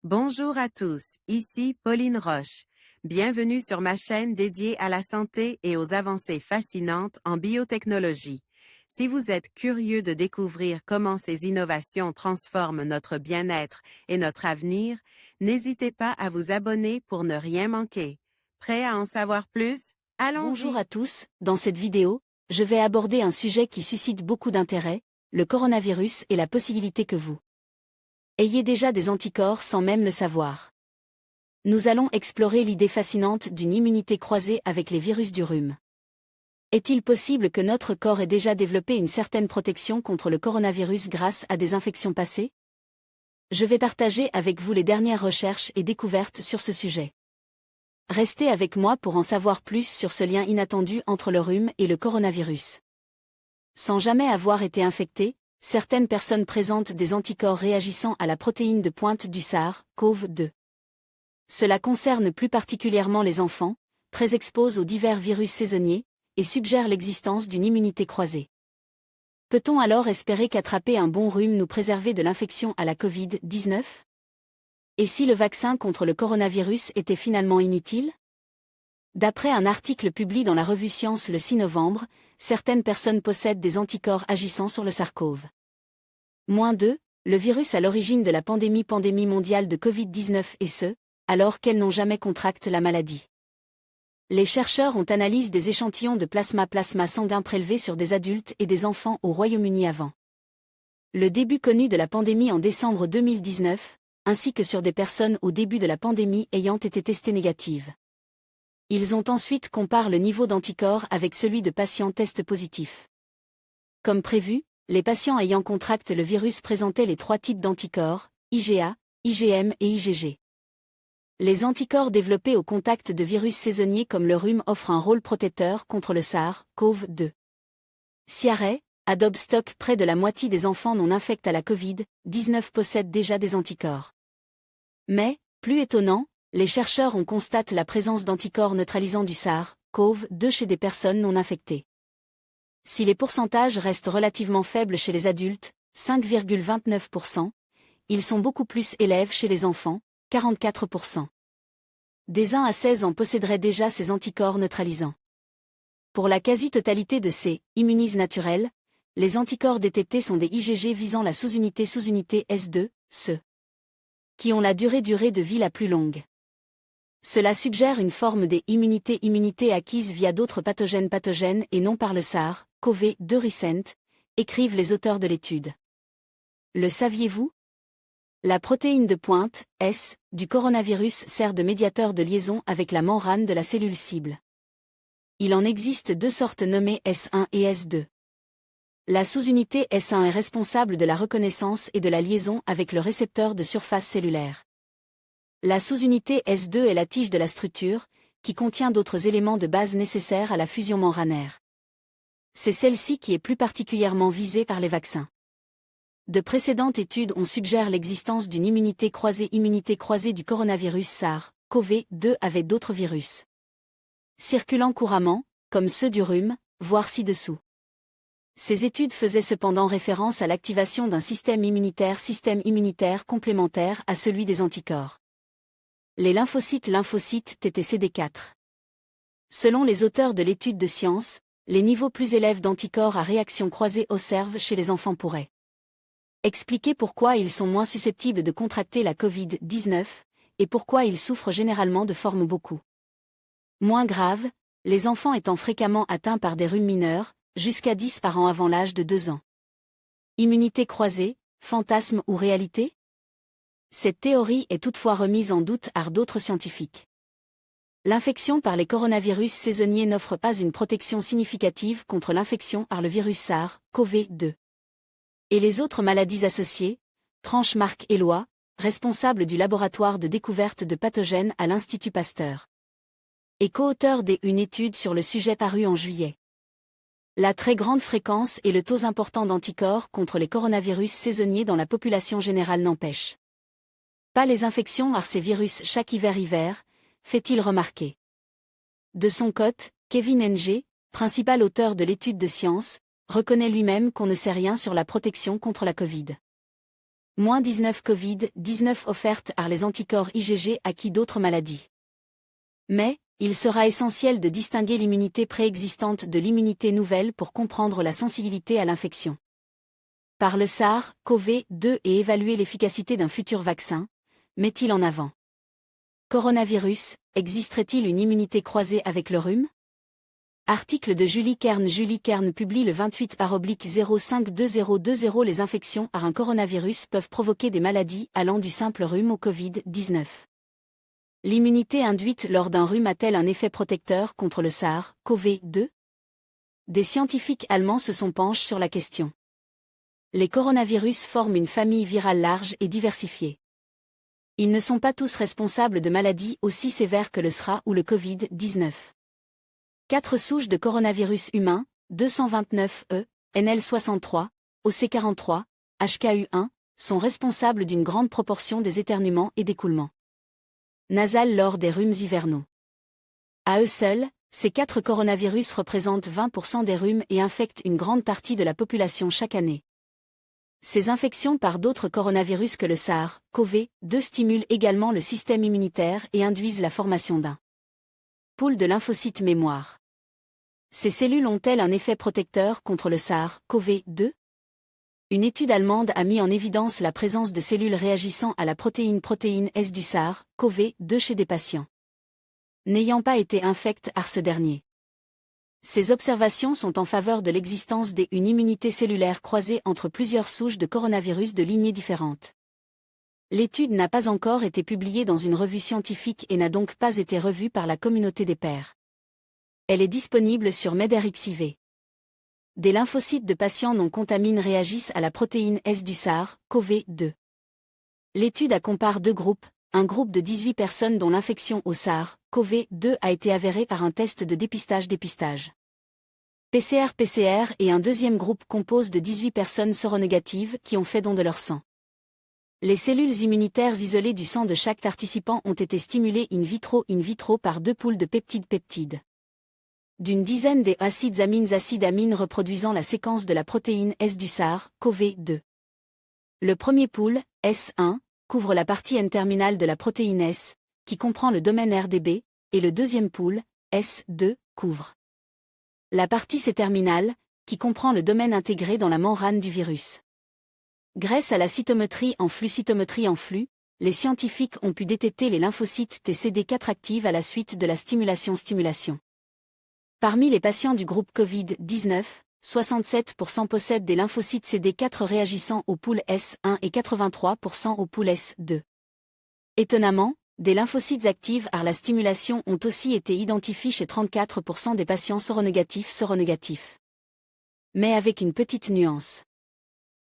Bonjour à tous, ici Pauline Roche. Bienvenue sur ma chaîne dédiée à la santé et aux avancées fascinantes en biotechnologie. Si vous êtes curieux de découvrir comment ces innovations transforment notre bien-être et notre avenir, n'hésitez pas à vous abonner pour ne rien manquer. Prêt à en savoir plus? Bonjour Allons-y! à tous, dans cette vidéo, je vais aborder un sujet qui suscite beaucoup d'intérêt, le coronavirus et la possibilité que vous ayez déjà des anticorps sans même le savoir. Nous allons explorer l'idée fascinante d'une immunité croisée avec les virus du rhume. Est-il possible que notre corps ait déjà développé une certaine protection contre le coronavirus grâce à des infections passées? Je vais partager avec vous les dernières recherches et découvertes sur ce sujet. Restez avec moi pour en savoir plus sur ce lien inattendu entre le rhume et le coronavirus. Sans jamais avoir été infectées, certaines personnes présentent des anticorps réagissant à la protéine de pointe du SARS-CoV-2. Cela concerne plus particulièrement les enfants, très exposés aux divers virus saisonniers, et suggère l'existence d'une immunité croisée. Peut-on alors espérer qu'attraper un bon rhume nous préserve de l'infection à la Covid-19? Et si le vaccin contre le coronavirus était finalement inutile? D'après un article publié dans la revue Science le 6 novembre, certaines personnes possèdent des anticorps agissant sur le SARS-CoV-2, le virus à l'origine de la pandémie mondiale de Covid-19 et ce, alors qu'elles n'ont jamais contracté la maladie. Les chercheurs ont analysé des échantillons de plasma sanguin prélevés sur des adultes et des enfants au Royaume-Uni avant le début connu de la pandémie en décembre 2019, ainsi que sur des personnes au début de la pandémie ayant été testées négatives. Ils ont ensuite comparé le niveau d'anticorps avec celui de patients tests positifs. Comme prévu, les patients ayant contracté le virus présentaient les trois types d'anticorps, IgA, IgM et IgG. Les anticorps développés au contact de virus saisonniers comme le rhume offrent un rôle protecteur contre le SARS-CoV-2. CIARE, Adobe Stock, près de la moitié des enfants non infectés à la Covid-19 possèdent déjà des anticorps. Mais, plus étonnant, les chercheurs ont constaté la présence d'anticorps neutralisants du SARS-CoV-2 chez des personnes non infectées. Si les pourcentages restent relativement faibles chez les adultes, 5,29%, ils sont beaucoup plus élevés chez les enfants, 44%. Des 1 à 16 ans posséderaient déjà ces anticorps neutralisants. Pour la quasi-totalité de ces immunises naturelles, les anticorps détectés sont des IgG visant la sous-unité S2, ceux qui ont la durée de vie la plus longue. Cela suggère une forme d'immunité acquise via d'autres pathogènes et non par le SARS-CoV-2 recent, écrivent les auteurs de l'étude. Le saviez-vous? La protéine de pointe, S, du coronavirus sert de médiateur de liaison avec la membrane de la cellule cible. Il en existe deux sortes nommées S1 et S2. La sous-unité S1 est responsable de la reconnaissance et de la liaison avec le récepteur de surface cellulaire. La sous-unité S2 est la tige de la structure, qui contient d'autres éléments de base nécessaires à la fusion membranaire. C'est celle-ci qui est plus particulièrement visée par les vaccins. De précédentes études ont suggéré l'existence d'une immunité croisée du coronavirus SARS-CoV-2 avec d'autres virus circulant couramment, comme ceux du rhume, voire ci-dessous. Ces études faisaient cependant référence à l'activation d'un système immunitaire complémentaire à celui des anticorps. Les lymphocytes TTCD4. Selon les auteurs de l'étude de Science, les niveaux plus élevés d'anticorps à réaction croisée observés chez les enfants pourraient expliquer pourquoi ils sont moins susceptibles de contracter la Covid-19, et pourquoi ils souffrent généralement de formes beaucoup moins graves, les enfants étant fréquemment atteints par des rhumes mineurs, jusqu'à 10 par an avant l'âge de 2 ans. Immunité croisée, fantasme ou réalité? Cette théorie est toutefois remise en doute par d'autres scientifiques. L'infection par les coronavirus saisonniers n'offre pas une protection significative contre l'infection par le virus SARS-CoV-2. Et les autres maladies associées, tranche Marc Eloi, responsable du laboratoire de découverte de pathogènes à l'Institut Pasteur, et co-auteur d'une étude sur le sujet parue en juillet. La très grande fréquence et le taux important d'anticorps contre les coronavirus saisonniers dans la population générale n'empêchent pas les infections par ces virus chaque hiver, fait-il remarquer. De son côté, Kevin Ng, principal auteur de l'étude de Science, reconnaît lui-même qu'on ne sait rien sur la protection contre la Covid. -19 Covid-19 offerte par les anticorps IgG acquis d'autres maladies. Mais, il sera essentiel de distinguer l'immunité préexistante de l'immunité nouvelle pour comprendre la sensibilité à l'infection. Par le SARS-CoV-2 et évaluer l'efficacité d'un futur vaccin, met-il en avant. Coronavirus, existerait-il une immunité croisée avec le rhume? Article de Julie Kern. Julie Kern publie le 28/05/2020. Les infections par un coronavirus peuvent provoquer des maladies allant du simple rhume au Covid-19. L'immunité induite lors d'un rhume a-t-elle un effet protecteur contre le SARS-CoV-2? Des scientifiques allemands se sont penchés sur la question. Les coronavirus forment une famille virale large et diversifiée. Ils ne sont pas tous responsables de maladies aussi sévères que le SRA ou le Covid-19. 4 souches de coronavirus humain, 229E, NL63, OC43, HKU1, sont responsables d'une grande proportion des éternuements et d'écoulements nasales lors des rhumes hivernaux. À eux seuls, ces 4 coronavirus représentent 20% des rhumes et infectent une grande partie de la population chaque année. Ces infections par d'autres coronavirus que le SARS-CoV-2 stimulent également le système immunitaire et induisent la formation d'un pool de lymphocytes mémoire. Ces cellules ont-elles un effet protecteur contre le SARS-CoV-2? Une étude allemande a mis en évidence la présence de cellules réagissant à la protéine S du SARS-CoV-2 chez des patients n'ayant pas été infectés par ce dernier. Ces observations sont en faveur de l'existence d'une immunité cellulaire croisée entre plusieurs souches de coronavirus de lignées différentes. L'étude n'a pas encore été publiée dans une revue scientifique et n'a donc pas été revue par la communauté des pairs. Elle est disponible sur medRxiv. Des lymphocytes de patients non contaminés réagissent à la protéine S du SARS-CoV-2. L'étude a comparé 2 groupes, un groupe de 18 personnes dont l'infection au SARS-CoV-2 a été avérée par un test de dépistage PCR et un deuxième groupe compose de 18 personnes séronégatives qui ont fait don de leur sang. Les cellules immunitaires isolées du sang de chaque participant ont été stimulées in vitro par 2 poules de peptides. D'une dizaine des acides amines reproduisant la séquence de la protéine S du SARS-CoV-2. Le premier pool, S1, couvre la partie N-terminale de la protéine S, qui comprend le domaine RDB, et le deuxième pool, S2, couvre la partie C-terminale, qui comprend le domaine intégré dans la membrane du virus. Grâce à la cytométrie en flux, les scientifiques ont pu détecter les lymphocytes TCD4 actives à la suite de la stimulation. Parmi les patients du groupe Covid-19, 67% possèdent des lymphocytes CD4 réagissant au pool S1 et 83% au pool S2. Étonnamment, des lymphocytes actifs par la stimulation ont aussi été identifiés chez 34% des patients séronégatifs. Mais avec une petite nuance.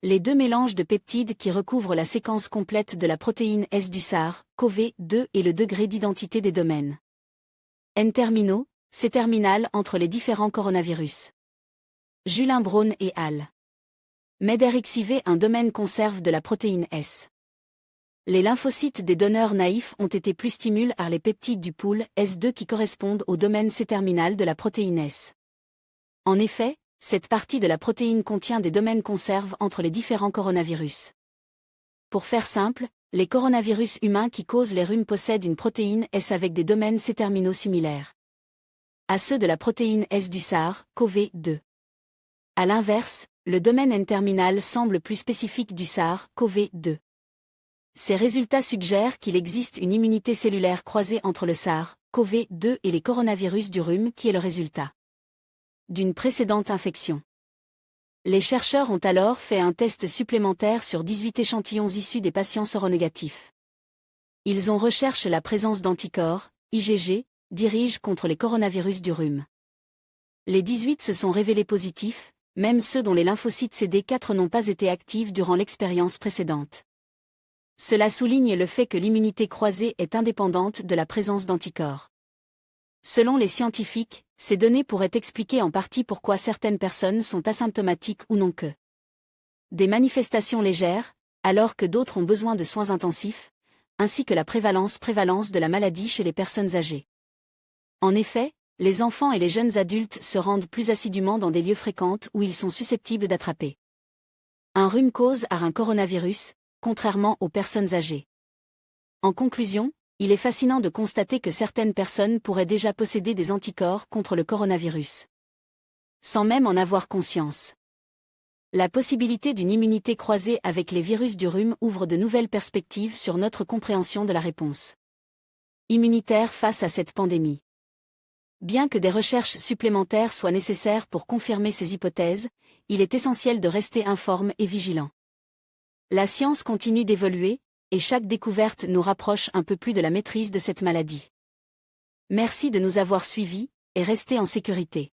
Les 2 mélanges de peptides qui recouvrent la séquence complète de la protéine S du SARS-CoV-2 et le degré d'identité des domaines N-terminaux, C-terminal entre les différents coronavirus. Julien Braun et al. medRxiv. Un domaine conserve de la protéine S. Les lymphocytes des donneurs naïfs ont été plus stimulés par les peptides du pool S2 qui correspondent au domaine C-terminal de la protéine S. En effet, cette partie de la protéine contient des domaines conserves entre les différents coronavirus. Pour faire simple, les coronavirus humains qui causent les rhumes possèdent une protéine S avec des domaines C-terminaux similaires à ceux de la protéine S du SARS-CoV-2. À l'inverse, le domaine N-terminal semble plus spécifique du SARS-CoV-2. Ces résultats suggèrent qu'il existe une immunité cellulaire croisée entre le SARS-CoV-2 et les coronavirus du rhume qui est le résultat d'une précédente infection. Les chercheurs ont alors fait un test supplémentaire sur 18 échantillons issus des patients séronégatifs. Ils ont recherché la présence d'anticorps, IgG, dirige contre les coronavirus du rhume. Les 18 se sont révélés positifs, même ceux dont les lymphocytes CD4 n'ont pas été actifs durant l'expérience précédente. Cela souligne le fait que l'immunité croisée est indépendante de la présence d'anticorps. Selon les scientifiques, ces données pourraient expliquer en partie pourquoi certaines personnes sont asymptomatiques ou n'ont que des manifestations légères, alors que d'autres ont besoin de soins intensifs, ainsi que la prévalence de la maladie chez les personnes âgées. En effet, les enfants et les jeunes adultes se rendent plus assidûment dans des lieux fréquents où ils sont susceptibles d'attraper un rhume cause par un coronavirus, contrairement aux personnes âgées. En conclusion, il est fascinant de constater que certaines personnes pourraient déjà posséder des anticorps contre le coronavirus, sans même en avoir conscience. La possibilité d'une immunité croisée avec les virus du rhume ouvre de nouvelles perspectives sur notre compréhension de la réponse immunitaire face à cette pandémie. Bien que des recherches supplémentaires soient nécessaires pour confirmer ces hypothèses, il est essentiel de rester informe et vigilant. La science continue d'évoluer, et chaque découverte nous rapproche un peu plus de la maîtrise de cette maladie. Merci de nous avoir suivis, et restez en sécurité.